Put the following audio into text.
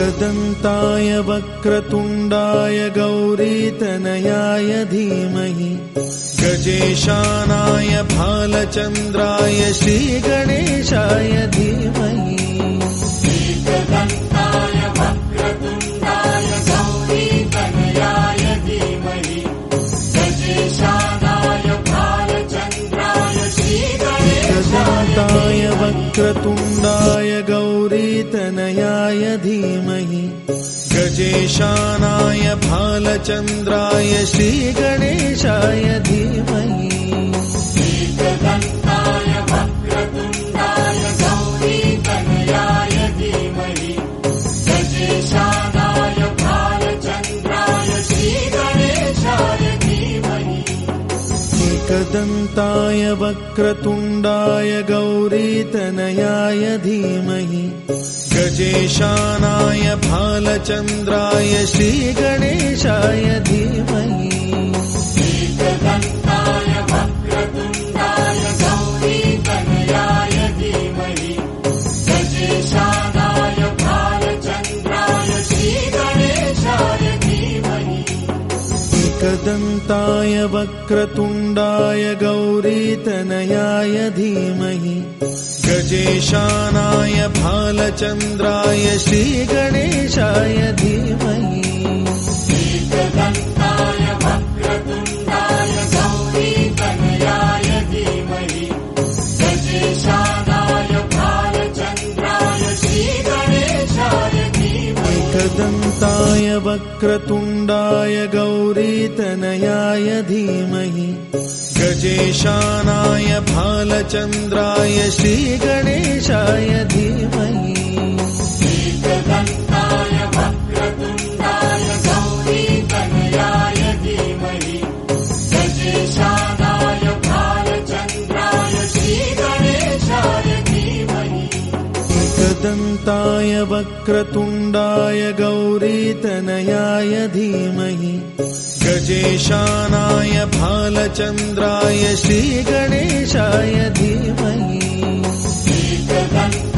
एकदन्ताय वक्रतुण्डाय गौरीतनयाय धीमहि गजेशानाय भालचन्द्राय श्रीगणेशाय धीमहि एकदन्ताय वक्रतुण्डाय गौरीतनयाय धीमहि गजेशानाय भालचन्द्राय एकदन्ताय वक्रतुण्डाय गौरीतनयाय धीमहि गजेशानाय भालचन्द्राय श्रीगणेशाय धीमहि एकदन्ताय वक्रतुण्डाय गौरीतनयाय धीमहि गजेशानाय भालचन्द्राय श्रीगणेशाय धीमहि एकदन्ताय वक्रतुण्डाय गौरीतनयाय धीमहि गजेशानाय भालचन्द्राय श्रीगणेशाय धीमहि एकदन्ताय वक्रतुण्डाय गौरीतनयाय धीमहि गजेशानाय भालचन्द्राय श्रीगणेशाय धीमहि एकदन्ताय वक्रतुण्डाय गौरीतनयाय धीमहि गजेशानाय भालचन्द्राय श्रीगणेशाय धीमहि एकदन्ताय वक्रतुण्डाय गौरीतनयाय धीमहि गजेशानाय भालचन्द्राय श्रीगणेशाय धीमहि एकदन्ताय वक्रतुण्डाय गौरीतनयाय धीमहि गजेशानाय भालचन्द्राय श्रीगणेशाय धीमहि एकदन्ताय वक्रतुण्डाय गौरीतनयाय धीमहि गजेशानाय भालचन्द्राय श्रीगणेशाय धीमहि एकदन्ताय वक्रतुण्डाय गौरीतनयाय धीमहि गजेशानाय भालचन्द्राय श्रीगणेशाय धीमहि एकदन्ताय